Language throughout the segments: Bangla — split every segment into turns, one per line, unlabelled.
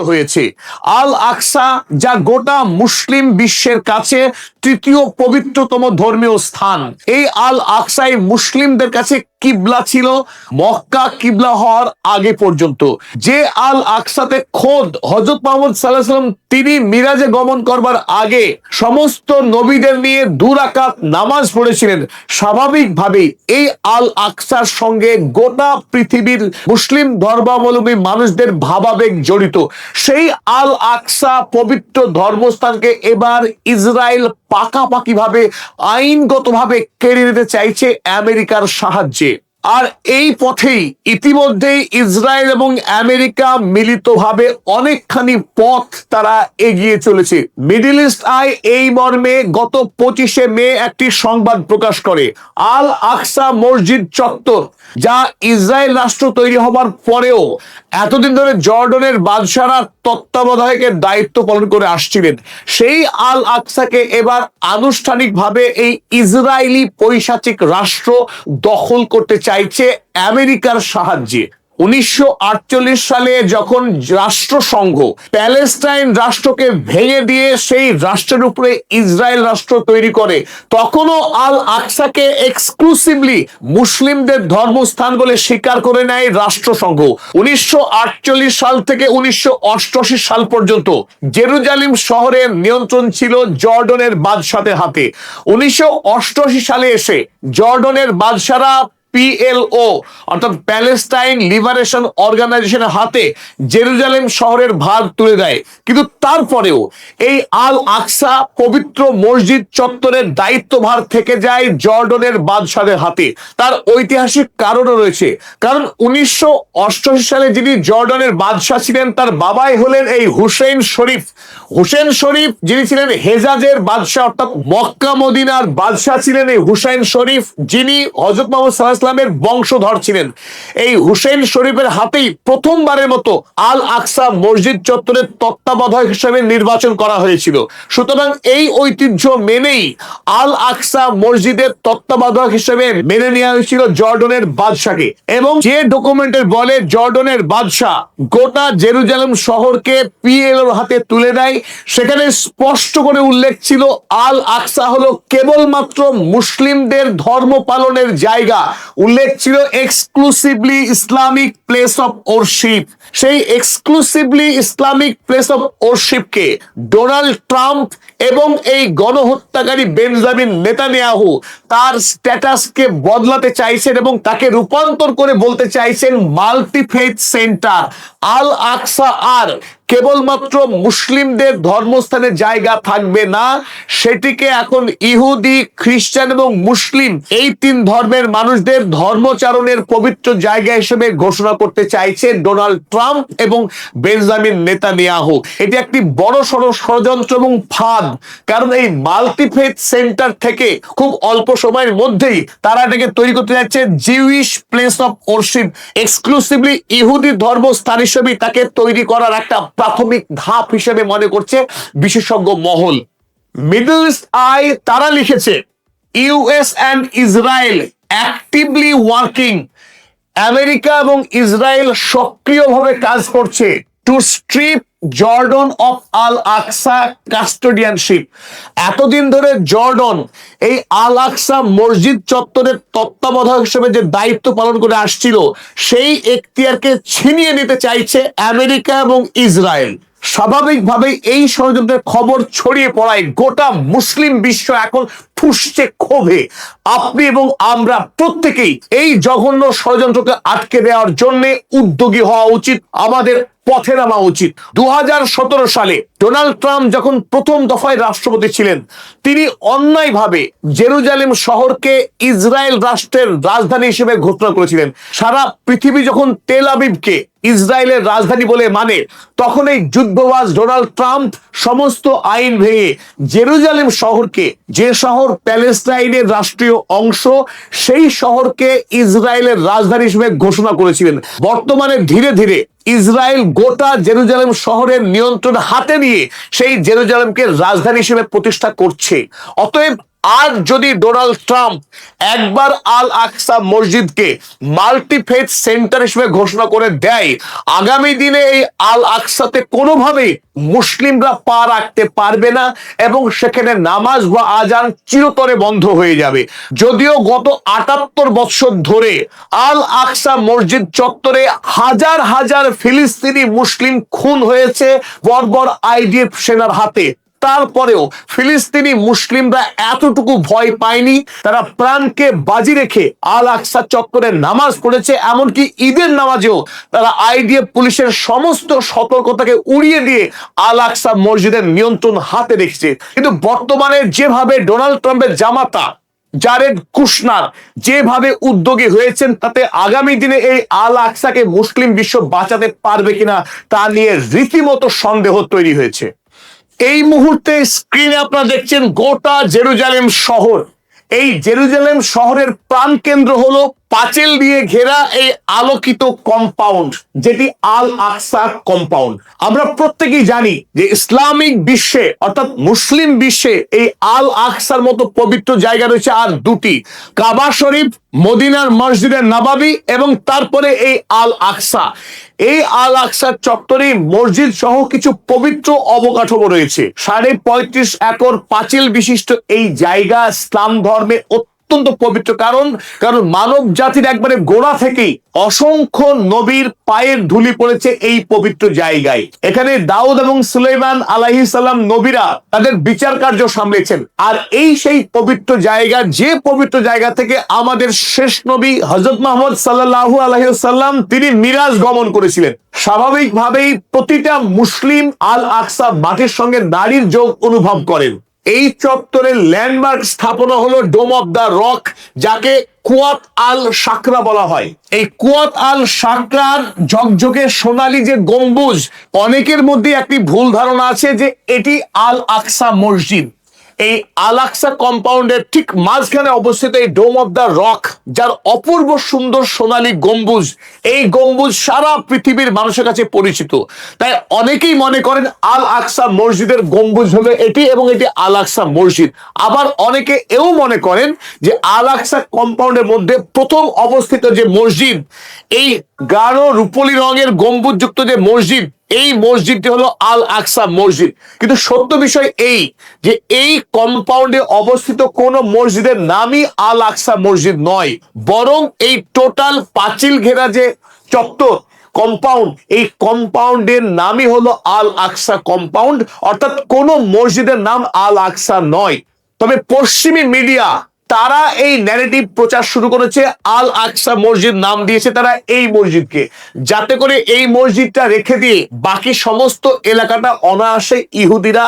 হয়েছে। আল আকসা, যা গোটা মুসলিম বিশ্বের কাছে তৃতীয় পবিত্রতম ধর্মীয় স্থান, এই আল আকসাই মুসলিমদের কাছে কিবলা ছিল মক্কা কিবলা হওয়ার আগে পর্যন্ত। যে আল আকসাতে খোদ হযরত মুহাম্মদ সাল্লাল্লাহু আলাইহি ওয়াসাল্লাম তিনি মিরাজে গমন করবার আগে সমস্ত নবীদের নিয়ে 2 রাকাত নামাজ পড়েছিলেন, স্বাভাবিকভাবেই এই আল আকসার সঙ্গে গোটা পৃথিবীর মুসলিম ধর্মাবলম্বী মানুষদের ভাবাবেগ জড়িত। সেই আল আকসা পবিত্র ধর্মস্থানকে এবার ইসরায়েল পাকাপাকিভাবে আইনগতভাবে কেড়ে নিতে চাইছে আমেরিকার সাহায্যে। আর এই পথেই ইতিমধ্যেই ইসরায়েল এবং আমেরিকা মিলিতভাবে অনেকখানি পথ তারা এগিয়ে চলেছে। মিডল ইস্ট আই এই মর্মে গত 25শে মে একটি সংবাদ প্রকাশ করে, আল আকসা মসজিদ চত্বর, যা ইসরায়েল রাষ্ট্র তৈরি হবার পরেও এতদিন ধরে জর্ডনের বাদশারা তত্ত্বাবধায়কের দায়িত্ব পালন করে আসছিলেন, সেই আল আকসাকে এবার আনুষ্ঠানিকভাবে এই ইসরায়েলি পৈশাচিক রাষ্ট্র দখল করতে চাইছে আমেরিকার সাহায্যে। 1948 সালে যখন রাষ্ট্রসংঘ প্যালেস্টাইন রাষ্ট্রকে ভেঙে দিয়ে সেই রাষ্ট্রের উপরে ইসরায়েল রাষ্ট্র তৈরি করে, তখনও আল আকসাকে এক্সক্লুসিভলি মুসলিমদের ধর্মস্থান বলে স্বীকার করে নেয় রাষ্ট্রসংঘ। 1948 সাল থেকে 1988 সাল পর্যন্ত জেরুজালেম শহরের নিয়ন্ত্রণ ছিল জর্ডনের বাদশাদের হাতে। 1988 সালে এসে জর্ডনের বাদশারা PLO অর্থাৎ প্যালেস্টাইন লিবারেশন অর্গানাইজেশনের হাতে জেরুজালেম শহরের ভার তুলে দেয়। কিন্তু তারপরেও এই আল আকসা পবিত্র মসজিদ চত্বরের দায়িত্বভার থেকে যায় জর্ডনের বাদশাদের হাতে। তার ঐতিহাসিক কারণও রয়েছে, কারণ 1988 সালে যিনি জর্ডনের বাদশাহ ছিলেন তার বাবাই হলেন এই হুসেইন শরীফ। হুসেইন শরীফ যিনি ছিলেন হেজাজের বাদশাহ অর্থাৎ মক্কা মদিনার বাদশাহ ছিলেন এই হুসেইন শরীফ, যিনি হযরত মুহাম্মদ সাল্লাল্লাহু আলাইহি ওয়াসাল্লামের বংশধর ছিলেন। এই হুসেইন শরীফের হাতেই প্রথমবারের মতো আল আকসা মসজিদ চত্বরের তত্ত্বাবধায়ক হিসেবে নির্বাচন করা হয়েছিল। সুতরাং এই ঐতিহ্য মেনেই আল আকসা মসজিদের তত্ত্বাবধায়ক হিসেবে মেনে নেওয়া হয়েছিল জর্ডনের বাদশাকে, এবং যে ডকুমেন্টের বলে জর্ডনের বাদশাহ গোটা জেরুজালেম শহরকে PLOর হাতে তুলে দেয়, সেখানে স্পষ্ট করে উল্লেখ ছিল আল আকসা হলো কেবলমাত্র মুসলিমদের ধর্ম পালনের জায়গা। উল্লেখ ছিল exclusively Islamic place of worship. সেই এক্সক্লুসিভলি ইসলামিক প্লেস অফ ওরশিপকে ডোনাল্ড ট্রাম্প এবং এই গণহত্যাকারী বেঞ্জামিন নেতানিয়াহু তার স্ট্যাটাসকে বদলাতে চাইছেন এবং তাকে রূপান্তর করে বলতে চাইছেন মাল্টিফেথ সেন্টার। আল আকসা আর কেবলমাত্র মুসলিমদের ধর্মস্থানের জায়গা থাকবে না, সেটিকে এখন ইহুদি, খ্রিস্টান এবং মুসলিম এই 3 ধর্মের মানুষদের ধর্মচারণের পবিত্র জায়গা হিসেবে ঘোষণা করতে চাইছে ডোনাল্ড ট্রাম্প এবং বেঞ্জামিন নেতানিয়াহু। এটি একটি বড়সড় ষড়যন্ত্র এবং ফাঁদ, কারণ এই মাল্টিফেথ সেন্টার থেকে খুব অল্প সময়ের মধ্যেই তারা এটাকে তৈরি করতে যাচ্ছে Jewish place of worship, exclusively ইহুদি ধর্মস্থান হিসেবে তাকে তৈরি করার একটা প্রাথমিক ধাপ হিসেবে মনে করছে বিশেষজ্ঞ মহল। মিডল ইস্ট আই তারা লিখেছে, US and Israel actively working, America এবং ইসরায়েল সক্রিয়ভাবে কাজ করছে টু স্ট্রিপ জর্ডন অফ আল আকসা কাস্টোডিয়ানশিপ। এতদিন ধরে জর্ডন এই আল আকসা মসজিদ চত্বরের তত্ত্বাবধায়ক হিসেবে যে দায়িত্ব পালন করে আসছিল, সেই এখতিয়ারকে ছিনিয়ে নিতে চাইছে আমেরিকা এবং ইসরায়েল। স্বাভাবিকভাবেই এই ষড়যন্ত্রের খবর ছড়িয়ে পড়ায় গোটা মুসলিম বিশ্ব এখন ফুঁসছে ক্ষোভে। আপনি এবং আমরা প্রত্যেকেই এই জঘন্য ষড়যন্ত্রকে আটকে দেওয়ার জন্য উদ্যোগী হওয়া উচিত, আমাদের পথে নামা উচিত। 2017 সালে ডোনাল্ড ট্রাম্প যখন প্রথম দফায় রাষ্ট্রপতি ছিলেন, তিনি অন্যায়ভাবে জেরুজালেম শহরকে ইসরায়েল রাষ্ট্রের রাজধানী হিসেবে ঘোষণা করেছিলেন। সারা পৃথিবী যখন তেল আবিবকে ইসরায়েলের রাজধানী বলে মানে, তখন এই যুদ্ধবাজ ডোনাল্ড ট্রাম্প সমস্ত আইন ভেঙে জেরুজালেম শহরকে, যে শহর প্যালেস্টাইনের রাষ্ট্রীয় অংশ, সেই শহরকে ইসরায়েলের রাজধানী হিসেবে ঘোষণা করেছিলেন। বর্তমানে ধীরে ধীরে ইসরায়েল গোটা জেরুজালেম শহরের নিয়ন্ত্রণ হাতে নিয়ে সেই জেরুজালেমকে রাজধানী হিসেবে প্রতিষ্ঠা করছে। অতএব আর যদি ডোনাল্ড ট্রাম্প একবার আল আকসা মসজিদকে মাল্টিফেথ সেন্টার হিসেবে ঘোষণা করে দেয়, আগামী দিনে এই আল আকসাতে কোনোভাবেই মুসলিমরা পা রাখতে পারবে না এবং সেখানে নামাজ বা আজান চিরতরে বন্ধ হয়ে যাবে। যদিও গত 78 বছর ধরে আল আকসা মসজিদ চত্বরে হাজার হাজার ফিলিস্তিনি মুসলিম খুন হয়েছে বর্বর আইডিএফ সেনার হাতে, তারপরেও ফিলিস্তিনি মুসলিমরা এতটুকু ভয় পায়নি। তারা প্রাণকে বাজি রেখে আল আকসা চত্বরে নামাজ পড়েছে। এমনকি ঈদের নামাজেও তারা আইডিএফ পুলিশের সমস্ত সতর্কতাকে উড়িয়ে দিয়ে আল আকসা মসজিদের নিয়ন্ত্রণ হাতে রেখেছে। কিন্তু বর্তমানে যেভাবে ডোনাল্ড ট্রাম্পের জামাতা জারেড কুশনার যেভাবে উদ্যোগী হয়েছেন, তাতে আগামী দিনে এই আল আকসাকে মুসলিম বিশ্ব বাঁচাতে পারবে কিনা তা নিয়ে রীতিমতো সন্দেহ তৈরি হয়েছে। এই মুহূর্তে স্ক্রিনে আপনারা দেখছেন গোটা জেরুজালেম শহর। এই জেরুজালেম শহরের প্রাণকেন্দ্র হলো পাঁচিল দিয়ে ঘেরা এই আলোকিত কম্পাউন্ড, যেটি আল আকসা কম্পাউন্ড। আমরা প্রত্যেকেই জানি যে ইসলামিক বিশ্বে অর্থাৎ মুসলিম বিশ্বে এই আল আকসার মতো পবিত্র জায়গা রয়েছে আর দুটি, কাবা শরীফ, মদিনার মসজিদে নববী এবং তারপরে এই আল আকসা। এই আল আকসার চত্বরে মসজিদ সহ কিছু পবিত্র অবকাঠামো রয়েছে। 35.5 একর পাঁচিল বিশিষ্ট এই জায়গা ইসলাম ধর্মে অত্যন্ত পবিত্র, কারণ মানব জাতির একবারে গোড়া থেকেই অসংখ্য নবীর পায়ের ধুলি পড়েছে এই পবিত্র জায়গায়। এখানে দাউদ এবং সুলাইমান আলাইহিস সালাম নবীরা তাদের বিচার কার্য সামলেছেন। আর এই সেই পবিত্র জায়গা, যে পবিত্র জায়গা থেকে আমাদের শেষ নবী হযরত মুহাম্মদ সাল্লাল্লাহু আলাইহি ওয়াসাল্লাম তিনি মিরাজ গমন করেছিলেন। স্বাভাবিকভাবেই প্রতিটা মুসলিম আল আকসা মাঠের সঙ্গে নারীর যোগ অনুভব করেন। এই চত্বরের ল্যান্ডমার্ক স্থাপনা হলো ডোম অফ দ্য রক, যাকে কুয়াত আল সাকরা বলা হয়। এই কুয়াত আল সাকরার ঝকঝকে সোনালী যে গম্বুজ, অনেকের মধ্যে একটি ভুল ধারণা আছে যে এটি আল আকসা মসজিদ। এই আল আকসা কম্পাউন্ডের ঠিক মাঝখানে অবস্থিত এই ডোম অফ দ্য রক, যার অপূর্ব সুন্দর সোনালী গম্বুজ, এই গম্বুজ সারা পৃথিবীর মানুষের কাছে পরিচিত। তাই অনেকেই মনে করেন আল আকসা মসজিদের গম্বুজ হলো এটি এবং এটি আল আকসা মসজিদ। আবার অনেকে এও মনে করেন যে আল আকসা কম্পাউন্ডের মধ্যে প্রথম অবস্থিত যে মসজিদ, এই গাঢ় রূপলি রঙের গম্বুজযুক্ত যে মসজিদ, এই মসজিদটি হলো আল আকসা মসজিদ। কিন্তু সত্য বিষয় এই যে এই কম্পাউন্ডে অবস্থিত কোন মসজিদের নামই আল আকসা মসজিদ নয়, বরং এই টোটাল পাঁচিল ঘেরা যে চত্বর কম্পাউন্ড, এই কম্পাউন্ডের নামই হলো আল আকসা কম্পাউন্ড। অর্থাৎ কোন মসজিদের নাম আল আকসা নয়। তবে পশ্চিমী মিডিয়া তারা এই ন্যারেটিভ প্রচার শুরু করেছে, আল আকসা মসজিদ নাম দিয়েছে তারা এই মসজিদকে, যাতে করে এই মসজিদটা রেখে দিয়ে বাকি সমস্ত এলাকাটা অনায়াসে ইহুদিরা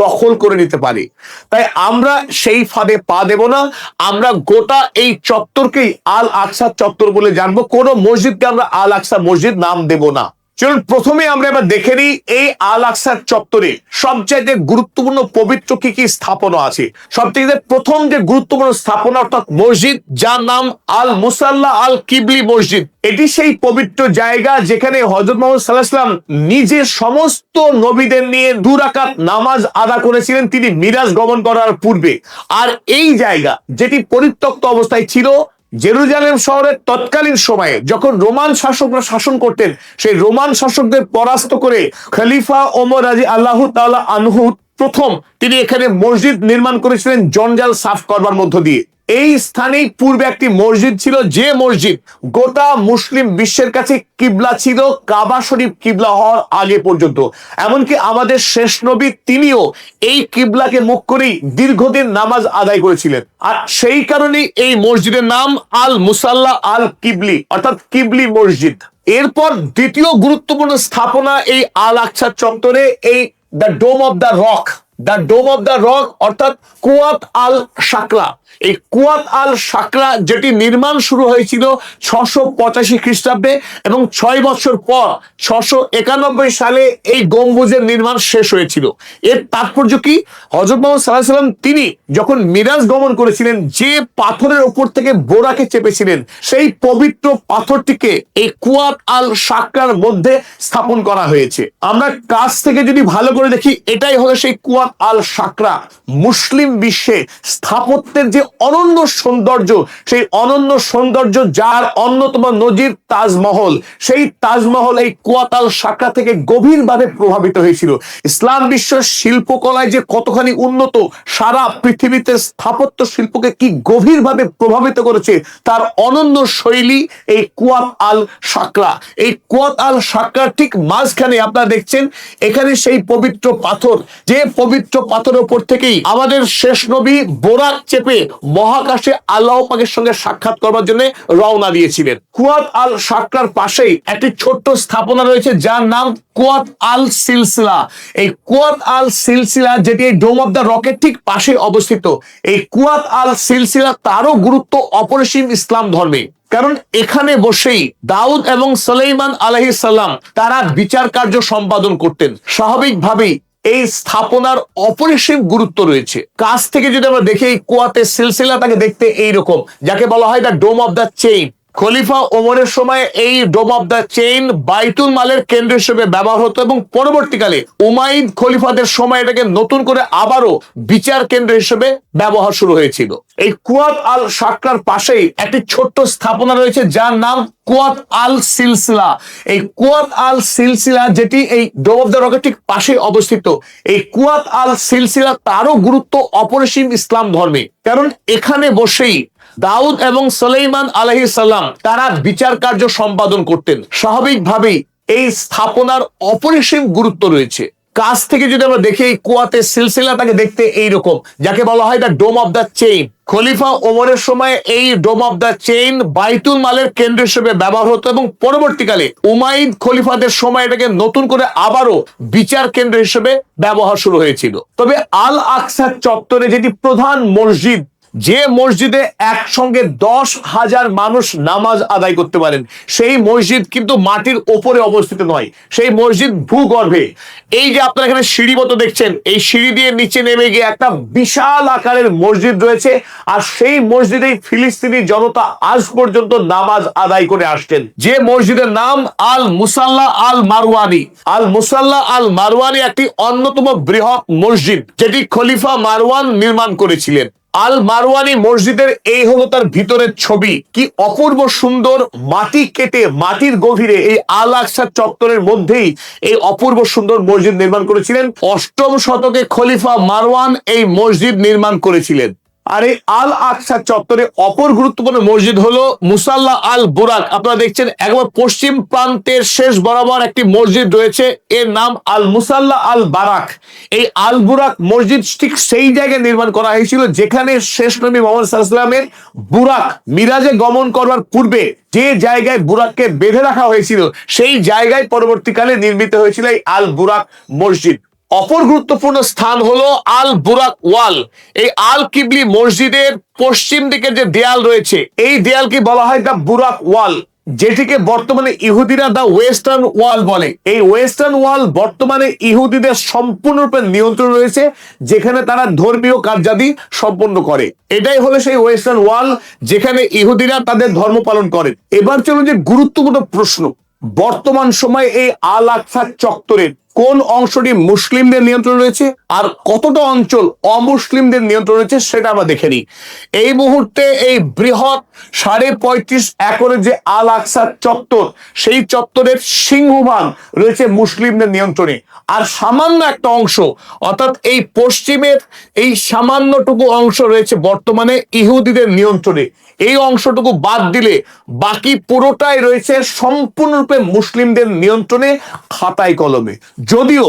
দখল করে নিতে পারে। তাই আমরা সেই ফাঁদে পা দেব না। আমরা গোটা এই চত্বরকেই আল আকসা চত্বর বলে জানবো, কোনো মসজিদকে আমরা আল আকসা মসজিদ নাম দেব না। চলুন প্রথমে আমরা এবার দেখে নিই এই আল আকসার চত্বরে সবচাইতে গুরুত্বপূর্ণ পবিত্র কি কি স্থাপনা আছে। সবথেকে প্রথম যে গুরুত্বপূর্ণ স্থাপনা অর্থাৎ মসজিদ, যার নাম আল মুসাল্লা আল কিবলি মসজিদ। এটি সেই পবিত্র জায়গা যেখানে হযরত মুহাম্মদ সাল্লাল্লাহু আলাইহি ওয়াসাল্লাম নিজে সমস্ত নবীদের নিয়ে 2 রাকাত নামাজ আদা করেছিলেন তিনি মিরাজ গমন করার পূর্বে। আর এই জায়গা যেটি পরিত্যক্ত অবস্থায় ছিল, জেরুজালেম শহরের তৎকালীন সময়ে যখন রোমান শাসকরা শাসন করতেন, সেই রোমান শাসকদের পরাস্ত করে খলিফা ওমর রাদিয়াল্লাহু তাআলা আনহু প্রথম তিনি এখানে মসজিদ নির্মাণ করেছিলেন জঞ্জাল সাফ করবার মধ্য দিয়ে। এই স্থানেই পূর্বে একটি মসজিদ ছিল, যে মসজিদ গোটা মুসলিম বিশ্বের কাছে কিবলা ছিল কাবা শরীফ কিবলা হওয়ার আগে পর্যন্ত। এমনকি আমাদের শেষ নবী তিনিও এই কিবলাকে মুখ করেই দীর্ঘদিন নামাজ আদায় করেছিলেন। আর সেই কারণেই এই মসজিদের নাম আল মুসাল্লা আল কিবলি অর্থাৎ কিবলি মসজিদ। এরপর দ্বিতীয় গুরুত্বপূর্ণ স্থাপনা এই আল আকসা চত্বরে এই the dome of the rock. The dome of the rock অর্থাৎ কুয়াত আল সাকরা। এই কুয়াত আল সাকরা যেটি নির্মাণ শুরু হয়েছিল 685 খ্রিস্টাব্দে এবং 6 বছর পর 691 সালে এই গম্বুজের নির্মাণ শেষ হয়েছিল। এর তাৎপর্য কি? হযরত মুহাম্মদ সাল্লাল্লাহু আলাইহি ওয়াসাল্লাম তিনি যখন মিরাজ গমন করেছিলেন, যে পাথরের উপর থেকে বোরাকে চেপেছিলেন, সেই পবিত্র পাথরটিকে এই কুয়াত আল সাকরার মধ্যে স্থাপন করা হয়েছে। আমরা কাছ থেকে যদি ভালো করে দেখি, এটাই হলো সেই কুয়াত আল সাকরা। মুসলিম বিশ্বে স্থাপত্যের যে অনন্য সৌন্দর্য, সেই অনন্য সৌন্দর্য যার অন্যতম নজির তাজমহল, সেই তাজমহল এই কুয়াত আল সাকরা থেকে গভীরভাবে প্রভাবিত হয়েছিল। ইসলাম বিশ্ব শিল্পকলায় যে কতখানি উন্নত, সারা পৃথিবীতে স্থাপত্য শিল্পকে কি গভীরভাবে প্রভাবিত করেছে তার অনন্য শৈলী এই কুয়াত আল সাকরা। এই কুয়াত আল সাকরার ঠিক মাঝখানে আপনারা দেখছেন, এখানে সেই পবিত্র পাথর, যে পবিত্র পাথরের উপর থেকেই আমাদের শেষ নবী বোরাক চেপে মহাকাশে আল্লাহ পাকের সঙ্গে সাক্ষাৎ করবার জন্য রওনা দিয়েছিলেন। কুয়াত আল সাকরার পাশেই একটি ছোট্ট স্থাপনা রয়েছে যার নাম কুয়াত আল সিলসিলা। এই কুয়াত আল সিলসিলা, যেটি এই ডোম অফ দ্য রকের ঠিক পাশে অবস্থিত, এই কুয়াত আল সিলসিলা তারও গুরুত্ব অপরিসীম ইসলাম ধর্মে। কারণ এখানে বসেই দাউদ এবং সুলাইমান আলাইহিস সালাম তারা বিচার কার্য সম্পাদন করতেন। স্বাভাবিকভাবেই এই স্থাপনার অপরিসীম গুরুত্ব রয়েছে। কাছ থেকে যদি আমরা দেখি, এই কুয়াতে সিলসিলা তাকে দেখতে এইরকম, যাকে বলা হয় the dome of the chain. খলিফা ওমরের সময় এই ডোম অফ দ্য চেইন বাইতুল মালের কেন্দ্র হিসেবে ব্যবহার হতো এবং পরবর্তীকালে উমাইদ খলিফাদের সময় এটাকে নতুন করে আবারও বিচার কেন্দ্র হিসেবে ব্যবহার শুরু হয়েছিল। এই কুয়াত আল সাকরার পাশেই একটি ছোট্ট স্থাপনা রয়েছে যার নাম কুয়াত আল সিলসিলা। এই কুয়াত আল সিলসিলা, যেটি এই ডোম অফ দ্য রকের ঠিক পাশে অবস্থিত, এই কুয়াত আল সিলসিলা তারও গুরুত্ব অপরিসীম ইসলাম ধর্মে। কারণ এখানে বসেই দাউদ এবং সুলাইমান আলাইহিস সালাম তারা বিচার কার্য সম্পাদন করতেন। স্বাভাবিকভাবেই এই স্থাপনার অপরিসীম গুরুত্ব রয়েছে। কাছ থেকে যদি আমরা দেখি, এই কুয়াতে সিলসিলা তাকে দেখতে এইরকম, যাকে বলা হয় the dome of the chain. খলিফা ওমরের সময় এই ডোম অফ দ্য চেইন বাইতুল মালের কেন্দ্র হিসেবে ব্যবহার হতো এবং পরবর্তীকালে উমাইদ খলিফাদের সময় এটাকে নতুন করে আবারও বিচার কেন্দ্র হিসেবে ব্যবহার শুরু হয়েছিল। তবে আল আকসা চত্বরে যেটি প্রধান মসজিদ, যে মসজিদে একসঙ্গে 10,000 মানুষ নামাজ আদায় করতে পারেন, সেই মসজিদ কিন্তু মাটির ওপরে অবস্থিত নয়, সেই মসজিদ ভূগর্ভে। এই যে আপনারা এখানে সিঁড়ি মতো দেখছেন, এই সিঁড়ি দিয়ে নিচে নেমে গিয়ে একটা বিশাল আকারের মসজিদ রয়েছে, আর সেই মসজিদেই ফিলিস্তিনি জনতা আজ পর্যন্ত নামাজ আদায় করে আসছেন। যে মসজিদের নাম আল মুসাল্লা আল মারওয়ানি। আল মুসাল্লা আল মারওয়ানি একটি অন্যতম বৃহৎ মসজিদ, যেটি খলিফা মারওয়ান নির্মাণ করেছিলেন। আল মারওয়ানি মসজিদের এই হলো তার ভিতরের ছবি। কি অপূর্ব সুন্দর! মাটি কেটে মাটির গভীরে এই আল আকসা চত্বরের মধ্যেই এই অপূর্ব সুন্দর মসজিদ নির্মাণ করেছিলেন। 8ম শতকে খলিফা মারওয়ান এই মসজিদ নির্মাণ করেছিলেন। আর এই আল আকসা চত্বরে অপর গুরুত্বপূর্ণ মসজিদ হলো মুসাল্লা আল বুরাক। আপনারা দেখছেন একবার পশ্চিম প্রান্তের শেষ বরাবর একটি মসজিদ রয়েছে, এর নাম আল মুসাল্লা আল বারাক। এই আল বুরাক মসজিদ ঠিক সেই জায়গায় নির্মাণ করা হয়েছিল যেখানে শেষ নবী মুহাম্মদ সাল্লাল্লাহু আলাইহি ওয়াসাল্লামের বুরাক মিরাজে গমন করবার পূর্বে যে জায়গায় বুরাককে বেঁধে রাখা হয়েছিল, সেই জায়গায় পরবর্তীকালে নির্মিত হয়েছিল এই আল বুরাক মসজিদ। অপর গুরুত্বপূর্ণ স্থান হলো আল বুরাক ওয়াল। এই আল কিবলি মসজিদের পশ্চিম দিকে যে দেয়াল রয়েছে, এই দেয়ালকে বলা হয় দ্য বুরাক ওয়াল, যেটিকে বর্তমানে ইহুদিরা দ্য ওয়েস্টার্ন ওয়াল বলে। এই ওয়েস্টার্ন ওয়াল বর্তমানে ইহুদিদের সম্পূর্ণরূপে নিয়ন্ত্রণ রয়েছে, যেখানে তারা ধর্মীয় কার্যাদি সম্পন্ন করে। এটাই হলো সেই ওয়েস্টার্ন ওয়াল, যেখানে ইহুদিরা তাদের ধর্ম পালন করে। এবার চলুন যে গুরুত্বপূর্ণ প্রশ্ন, বর্তমান সময়ে এই আল আকসা চত্বরের কোন অংশটি মুসলিমদের নিয়ন্ত্রণ রয়েছে আর কতটা অঞ্চল অমুসলিমদের নিয়ন্ত্রণ রয়েছে সেটা আমরা দেখে নিই। এই মুহূর্তে এই বৃহৎ 35.5 একরের যে আল আকসা চত্বর, সেই চত্বরের সিংহভাগ রয়েছে মুসলিমদের নিয়ন্ত্রণে, আর সামান্য একটা অংশ, অর্থাৎ এই পশ্চিমের এই সামান্যটুকু অংশ রয়েছে বর্তমানে ইহুদিদের নিয়ন্ত্রণে। এই অংশটুকু বাদ দিলে বাকি পুরোটাই রয়েছে সম্পূর্ণরূপে মুসলিমদের নিয়ন্ত্রণে, খাতায় কলমে। যদিও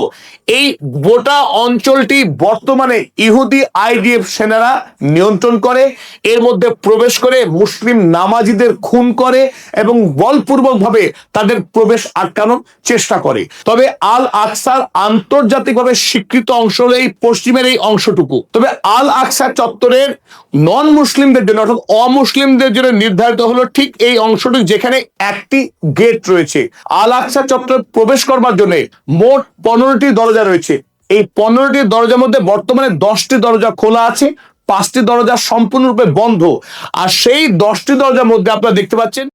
এই গোটা অঞ্চলটি বর্তমানে ইহুদি আইডিএফ সেনারা নিয়ন্ত্রণ করে, এর মধ্যে প্রবেশ করে মুসলিম নামাজিদের খুন করে এবং বলপূর্বকভাবে তাদের প্রবেশ আটকানোর চেষ্টা করে। তবে আল আকসার আন্তর্জাতিকভাবে স্বীকৃত অংশ হলো এই পশ্চিমের এই অংশটুকু। তবে আল আকসা চত্বরের নন মুসলিমদের জন্য অর্থাৎ অমুসলিমদের জন্য নির্ধারিত হলো ঠিক এই অংশটি, যেখানে একটি গেট রয়েছে। আল আকসা চত্বরে প্রবেশ করবার জন্য মোট 15টি দরজা রয়েছে। এই 15টি দরজার মধ্যে বর্তমানে 10টি দরজা খোলা আছে, 5টি দরজা সম্পূর্ণরূপে বন্ধ। আর সেই 10টি দরজার মধ্যে আপনারা দেখতে পাচ্ছেন